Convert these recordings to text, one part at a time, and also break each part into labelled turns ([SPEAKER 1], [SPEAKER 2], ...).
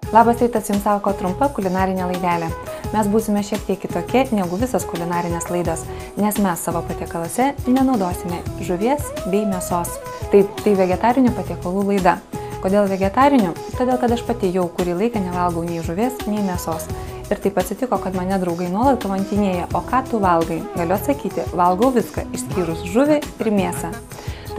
[SPEAKER 1] Labas rytas, jums sako trumpa kulinarinė laidelė. Mes būsime šiek tiek kitokie negu visas kulinarinės laidos, nes mes savo patiekaluose nenaudosime žuvies bei mėsos. Tai vegetarinių patiekalų laida. Kodėl vegetarinių? Todėl, kad aš pati jau kurį laiką nevalgau nei žuvies, nei mėsos. Ir taip atsitiko, kad mane draugai nuolat kamantinėja, o ką tu valgai? Galiu atsakyti, valgau viską, išskyrus žuvį ir mėsą.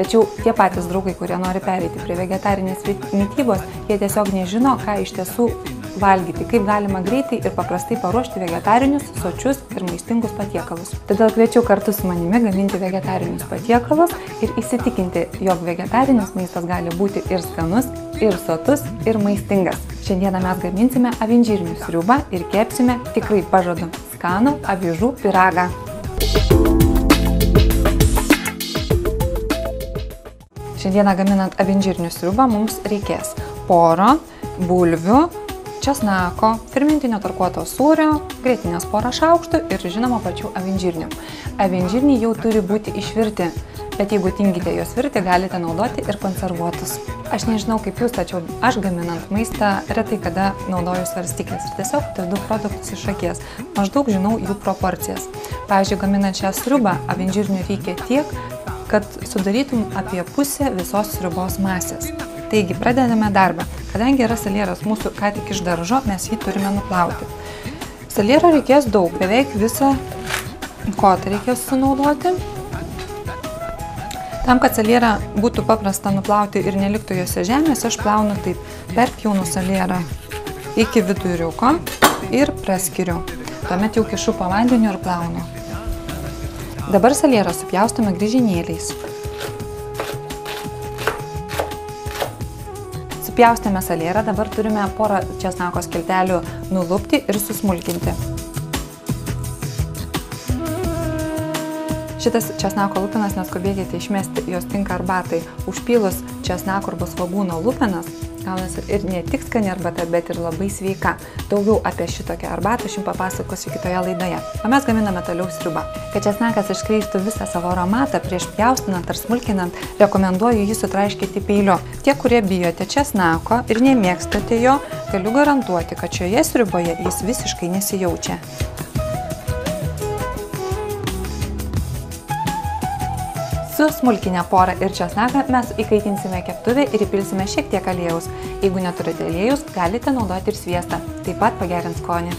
[SPEAKER 1] Tačiau tie patys draugai, kurie nori pereiti prie vegetarinės mitybos, jie tiesiog nežino, ką iš tiesų valgyti, kaip galima greitai ir paprastai paruošti vegetarinius, sočius ir maistingus patiekalus. Todėl kviečiu kartu su manimi gaminti vegetarinius patiekalus ir įsitikinti, jog vegetarinis maistas gali būti ir skanus, ir sotus, ir maistingas. Šiandieną mes gaminsime avinžirnių sriubą ir kepsime, tikrai pažadu, skanų avižų pyragą. Šiandieną gaminant avinžirnių sriubą mums reikės poro, bulvių, česnako, fermentinio tarkuoto sūrio, grietinės porą šaukštų ir žinoma pačių avinžirnių. Avinžirniai jau turi būti išvirti, bet jeigu tingite juos virti, galite naudoti ir konservuotus. Aš nežinau kaip jūs, tačiau aš gaminant maistą retai kada naudoju svarstyklės ir tiesiog dedu produktus iš akies. Maždaug žinau jų proporcijas. Pavyzdžiui, gaminant šią sriubą avinžirnių reikia tiek, kad sudarytum apie pusę visos sriubos masės. Taigi, pradedame darbą. Kadangi yra salieras mūsų ką tik iš daržo, mes jį turime nuplauti. Saliero reikės daug, beveik visą kotą reikės sunaudoti. Tam, kad salierą būtų paprasta nuplauti ir neliktų jose žemės, aš plaunu taip. Perpjaunu salierą iki viduriuko ir praskiriu. Tuomet jau kišu po vandeniu ir plaunu. Dabar salierą supjaustome griežinėliais. Supjaustėme salierą, dabar turime porą česnako skiltelių nulupti ir susmulkinti. Šitas česnako lupenas neskubėkite išmesti, jos tinka arbatai. Užpylus česnako arba svogūno lupenas gaunasi ir ne tik skani arbata, bet ir labai sveika. Daugiau apie šitokią arbatą aš jums papasakosiu kitoje laidoje. O mes gaminame toliau sriubą. Kad česnakas išskleistų visą savo aromatą, prieš pjaustinant ar smulkinant, rekomenduoju jį sutraiškyti peiliu. Tie, kurie bijote česnako ir nemėgstate jo, galiu garantuoti, kad šioje sriuboje jis visiškai nesijaučia. Susmulkinę porą ir česnaką mes įkaitinsime keptuvę ir įpilsime šiek tiek aliejaus. Jeigu neturite aliejaus, galite naudoti ir sviestą. Taip pat pagerins skonį.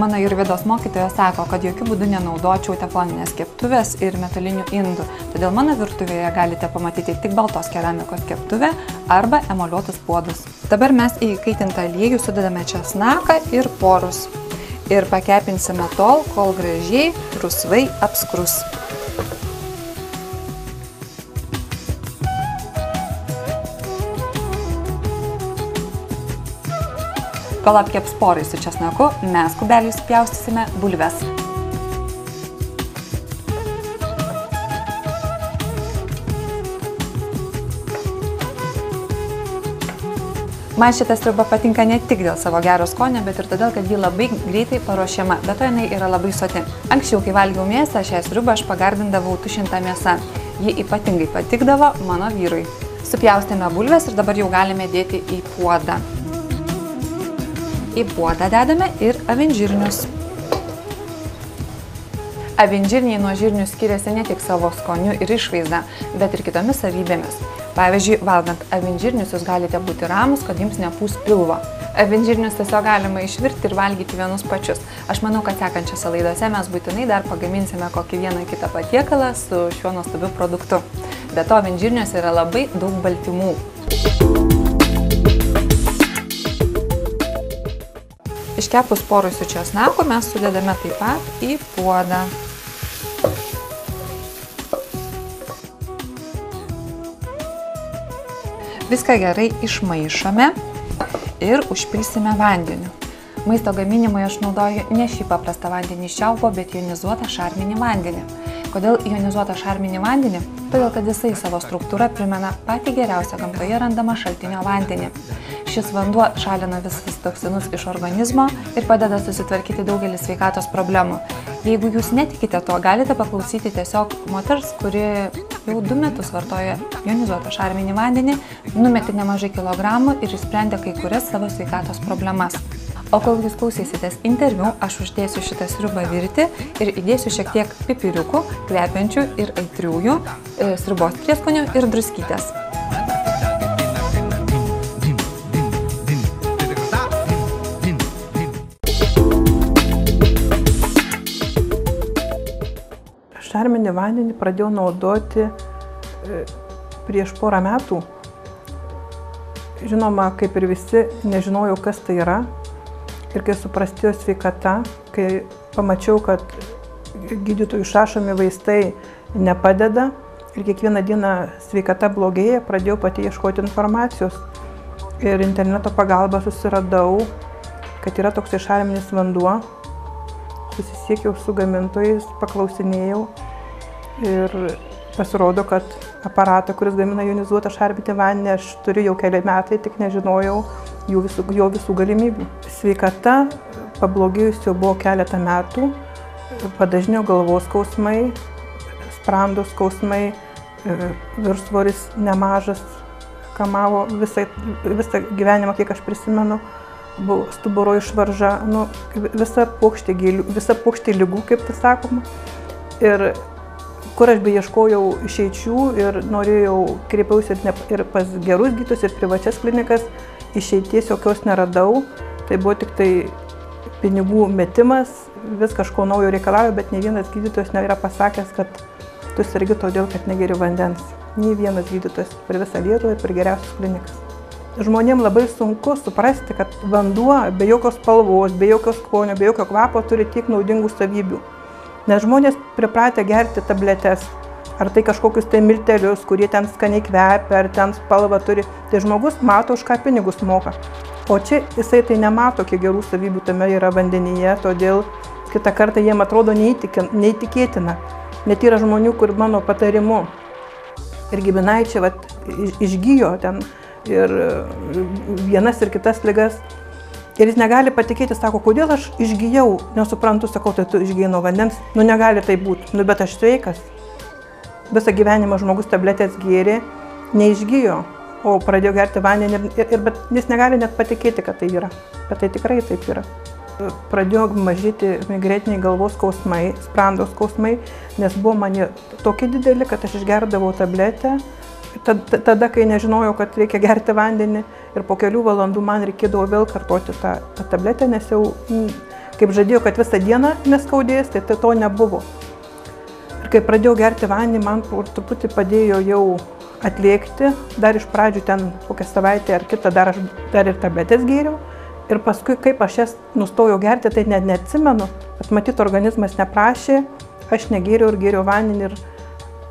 [SPEAKER 1] Mano ajurvedos mokytoja sako, kad jokių būdų nenaudočiau tefloninės keptuvės ir metalinių indų. Todėl mano virtuvėje galite pamatyti tik baltos keramikos keptuvę arba emaliuotus puodus. Dabar mes į įkaitintą aliejų sudedame česnaką ir porus. Ir pakepinsime tol, kol gražiai, rusvai apskrus. Kol apkeps porai su česnaku, mes kubeliais pjaustysime bulves. Man šita sriuba patinka ne tik dėl savo gero skonio, bet ir todėl, kad ji labai greitai paruošiama, bet to jinai yra labai soti. Anksčiau, kai valgiau mėsą, šią sriubą aš pagardindavau tušintą mėsą. Ji ypatingai patikdavo mano vyrui. Supjaustėme bulves ir dabar jau galime dėti į puodą. Į puodą dedame ir avinžirnius. Avinžirniai nuo žirnių skiriasi ne tik savo skoniu ir išvaizda, bet ir kitomis savybėmis. Pavyzdžiui, valgant avinžirnius jūs galite būti ramus, kad jums nepūs pilvo. Avinžirnius tiesiog galima išvirti ir valgyti vienus pačius. Aš manau, kad sekančiose laidose mes būtinai dar pagaminsime kokį vieną kitą patiekalą su šiuo nuostabiu produktu. Be to, avinžirniuose yra labai daug baltymų. Iškepus porui su česnaku mes sudedame taip pat į puodą. Viską gerai išmaišome ir užpilsime vandeniu. Maisto gaminimui aš naudoju ne šį paprastą vandenį iš čiaupo, bet jonizuotą šarminį vandenį. Kodėl jonizuotą šarminį vandenį? Todėl, kad jisai savo struktūrą primena patį geriausią gamtoje randamą šaltinio vandenį. Šis vanduo šalina visus toksinus iš organizmo ir padeda susitvarkyti daugelį sveikatos problemų. Jeigu jūs netikite to, galite paklausyti tiesiog moters, kuri jau 2 metus vartoja jonizuotą šarminį vandenį, numetė nemažai kilogramų ir išsprendė kai kurias savo sveikatos problemas. O kol jūs klausysitės interviu, aš uždėsiu šitą sriubą virti ir įdėsiu šiek tiek pipiriukų, kvepiančių ir aitriųjų, sriubos prieskonių ir druskytės.
[SPEAKER 2] Šarminį vandenį pradėjau naudoti prieš porą metų. Žinoma, kaip ir visi, nežinojau, kas tai yra. Ir kai suprastėjo sveikata, kai pamačiau, kad gydytojų išrašomi vaistai nepadeda ir kiekvieną dieną sveikata blogėja, pradėjau pati ieškoti informacijos. Ir interneto pagalba susiradau, kad yra toks šarminis vanduo. Susisiekiau su gamintojais, paklausinėjau ir pasirodo, kad aparatą, kuris gamina jonizuotą šarminį vandenį, aš turiu jau keli metai, tik nežinojau jo visų galimybių. Sveikata pablogėjusi jau buvo keletą metų, padažnėjo galvos skausmai, sprando skausmai, viršsvoris nemažas, kamavo visą gyvenimą, kiek aš prisimenu. Buvo stuburo išvarža, visa puokštė ligų, kaip tai sakoma. Ir kur aš beieškojau išeičių ir norėjau, kreipiausi ir pas gerus gydytojus, ir privačias klinikas, išeities jokios neradau. Tai buvo tik tai pinigų metimas, vis kažko naujo reikalauja, bet ne vienas gydytojas nėra pasakęs, kad tu sergi todėl, kad negeri vandens. Nei vienas gydytojas per visą Lietuvą ir per geriausias klinikas. Žmonėms labai sunku suprasti, kad vanduo be jokios spalvos, be jokios skonio, be jokio kvapo turi tiek naudingų savybių. Nes žmonės pripratę gerti tabletes, ar tai kažkokius tai miltelius, kurie ten skaniai kvepia, ar ten spalvą turi. Tai žmogus mato, už ką pinigus moka. O čia jisai tai nemato, kiek gerų savybių tame yra vandenyje, todėl kitą kartą jiem atrodo neįtikėtina. Net yra žmonių, kur mano patarimu ir giminaičiai išgijo ten ir vienas ir kitas ligas. Ir jis negali patikėti, sako, kodėl aš išgijau, nesuprantu, sakau, tai tu išgijai nuo vandens, negali tai būti, bet aš sveikas. Visą gyvenimą žmogus tabletės gėrė, neišgijo, o pradėjo gerti vandenį, bet jis negali net patikėti, kad tai yra, bet tai tikrai taip yra. Pradėjo mažyti migretiniai galvos skausmai, sprando skausmai, nes buvo mane tokie dideli, kad aš išgerdavau tabletę. Tada, kai nežinojau, kad reikia gerti vandenį ir po kelių valandų man reikėdavo vėl kartoti tą tabletę, nes jau, kaip žadėjau, kad visą dieną neskaudės, tai to nebuvo. Ir kai pradėjau gerti vandenį, man truputį padėjo jau atlėkti, dar iš pradžių ten kokią savaitę ar kitą dar ir tabletės gėriau. Ir paskui, kaip aš jas nustojau gerti, tai net neatsimenu, bet matyt, organizmas neprašė, aš negėriau ir gėriau vandenį. Ir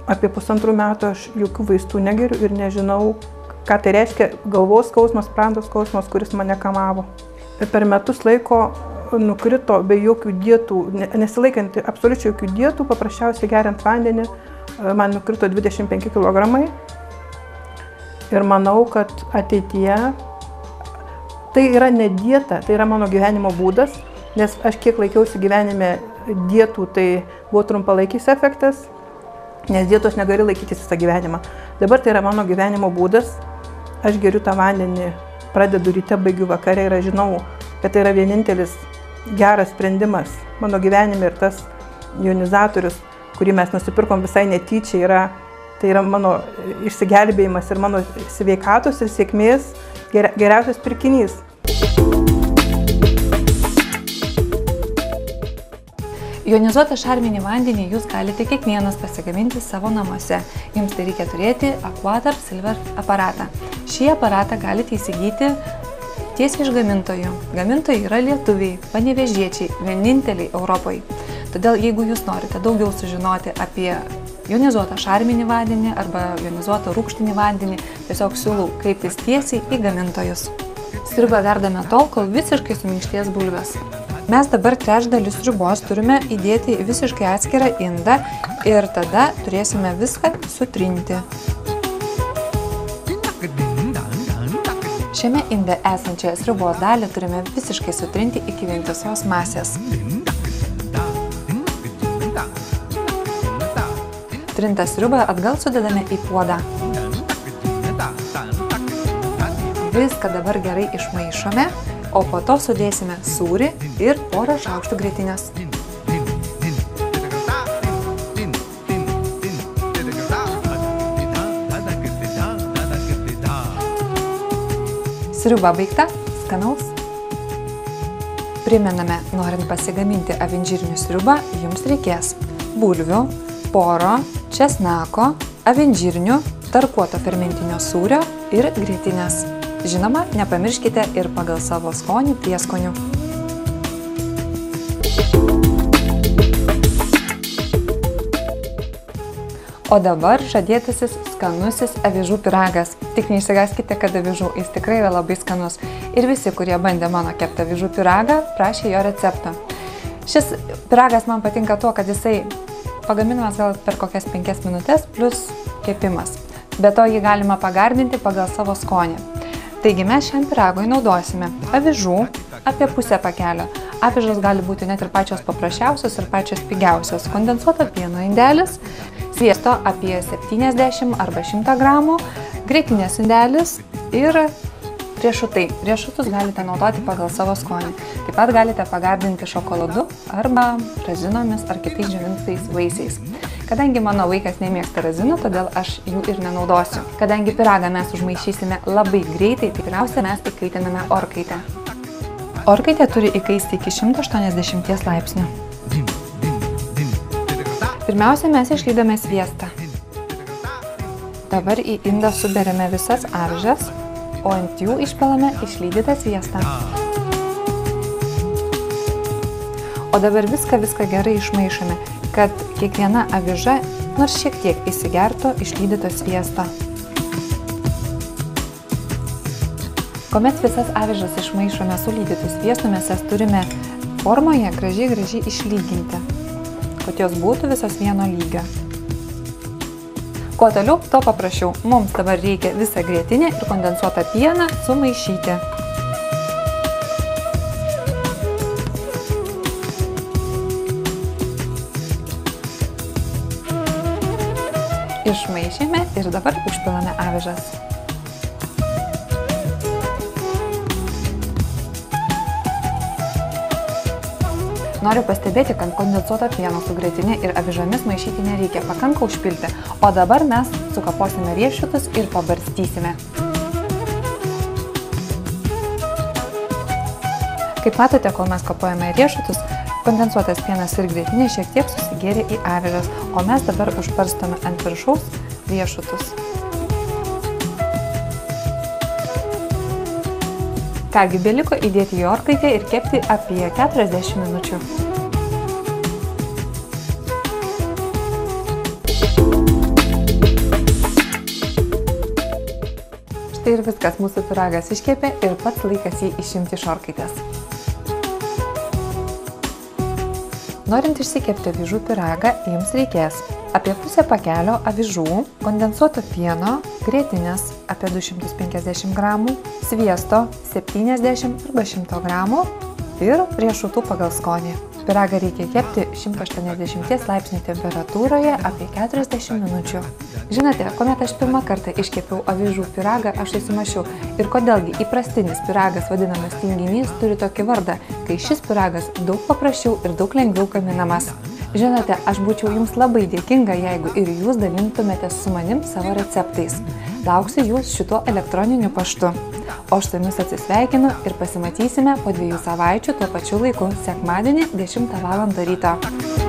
[SPEAKER 2] apie 1,5 metų aš jokių vaistų negeriu ir nežinau, ką tai reiškia galvos skausmas, sprando skausmas, kuris mane kamavo. Ir per metus laiko nukrito be jokių dietų, nesilaikant absoliučiai jokių dietų, paprasčiausiai geriant vandenį, man nukrito 25 kg. Ir manau, kad ateityje tai yra ne dieta, tai yra mano gyvenimo būdas, nes aš kiek laikiausi gyvenime dietų, tai buvo trumpalaikis efektas. Nes dietos negali laikytis visą gyvenimą. Dabar tai yra mano gyvenimo būdas. Aš geriu tą vandenį, pradedu ryte, baigiu vakare ir aš žinau, kad tai yra vienintelis geras sprendimas mano gyvenime. Ir tas jonizatorius, kurį mes nusipirkom visai netyčia, tai yra mano išsigelbėjimas ir mano sveikatos ir sėkmės geriausias pirkinys.
[SPEAKER 1] Jonizuotą šarminį vandenį jūs galite kiekvienas pasigaminti savo namuose. Jums tai reikia turėti Aquatar Silver aparatą. Šį aparatą galite įsigyti tiesiai iš gamintojų. Gamintojai yra lietuviai, panevėžiečiai, vieninteliai Europoje. Todėl, jeigu jūs norite daugiau sužinoti apie jonizuotą šarminį vandenį arba jonizuotą rūgštinį vandenį, tiesiog siūlau kreiptis tiesiai į gamintojus. Sriubą verdame tol, kol visiškai suminkštės bulvės. Mes dabar trečdalį sriubos turime įdėti į visiškai atskirą indą ir tada turėsime viską sutrinti. Šiame inde esančią sriubos dalį turime visiškai sutrinti iki vientisos masės. Trintą sriubą atgal sudedame į puodą. Viską dabar gerai išmaišome, o po to sudėsime sūrį ir porą šaukštų grietinės. Sriuba baigta, skanaus. Primename, norint pasigaminti avinžirnių sriubą, jums reikės bulvių, poro, česnako, avinžirnių, tarkuoto fermentinio sūrio ir grietinės. Žinoma, nepamirškite ir pagal savo skonį prieskonių. O dabar žadėtasis skanusis avižų pyragas. Tik neišsigąskite, kad avižų, jis tikrai yra labai skanus. Ir visi, kurie bandė mano keptą avižų pyragą, prašė jo receptą. Šis pyragas man patinka tuo, kad jisai pagaminamas gal per kokias 5 minutės plus kepimas. Be to jį galima pagardinti pagal savo skonį. Taigi mes šiam pyragui naudosime avižų apie pusę pakelio. Avižos gali būti net ir pačios paprasčiausios ir pačios pigiausios. Kondensuoto pieno indelis, sviesto apie 70 arba 100 gramų, grietinės indelis ir riešutai. Riešutus galite naudoti pagal savo skonį. Taip pat galite pagardinti šokoladu arba razinomis ar kitais džiovintais vaisiais. Kadangi mano vaikas nemėgsta razinų, todėl aš jų ir nenaudosiu. Kadangi pyragą mes užmaišysime labai greitai, tikriausiai mes įkaitiname orkaitę. Orkaitė turi įkaisti iki 180 laipsnių. Pirmiausia, mes išlydome sviestą. Dabar į indą suberiame visas avižas, o ant jų išpilame išlydytą sviestą. O dabar viską gerai išmaišome, kad kiekviena aviža nors šiek tiek įsigertų išlydyto sviesto. Kuomet visas avižas išmaišome su lydytu sviestu, mes jas turime formoje gražiai išlyginti, kad jos būtų visos vieno lygio. Kuo toliau, to paprašiau. Mums dabar reikia visą grietinę ir kondensuotą pieną sumaišyti. Išmaišėme ir dabar užpilame avižas. Noriu pastebėti, kad kondensuotą pieną su grietinė ir avižomis maišyti nereikia, pakanka užpilti. O dabar mes sukaposime riešutus ir pabarstysime. Kaip matote, kol mes kapojame riešutus, kondensuotas pienas ir grietinė šiek tiek susigėrė į avižas, o mes dabar užbarstome ant viršaus riešutus. Kągi, beliko įdėti į orkaitę ir kepti apie 40 minučių. Štai ir viskas, mūsų pyragas iškepė ir pats laikas jį išimti iš orkaitės. Norint išsikepti avižų pyragą, jums reikės apie pusę pakelio avižų, kondensuoto pieno, grietinės apie 250 gramų, sviesto 70 arba 100 gramų ir riešutų pagal skonį. Pyragą reikia kepti 180 laipsnių temperatūroje apie 40 minučių. Žinote, kuomet aš pirmą kartą iškepiau avižų pyragą, aš susimąsčiau, ir kodėlgi įprastinis pyragas vadinamas tinginys turi tokį vardą, kai šis pyragas daug paprasčiau ir daug lengviau gaminamas. Žinote, aš būčiau jums labai dėkinga, jeigu ir jūs dalintumėte su manim savo receptais. Lauksiu jūs šituo elektroniniu paštu. O aš su jumis atsisveikinu ir pasimatysime po 2 savaičių tuo pačiu laiku, sekmadienį 10 val. Ryto.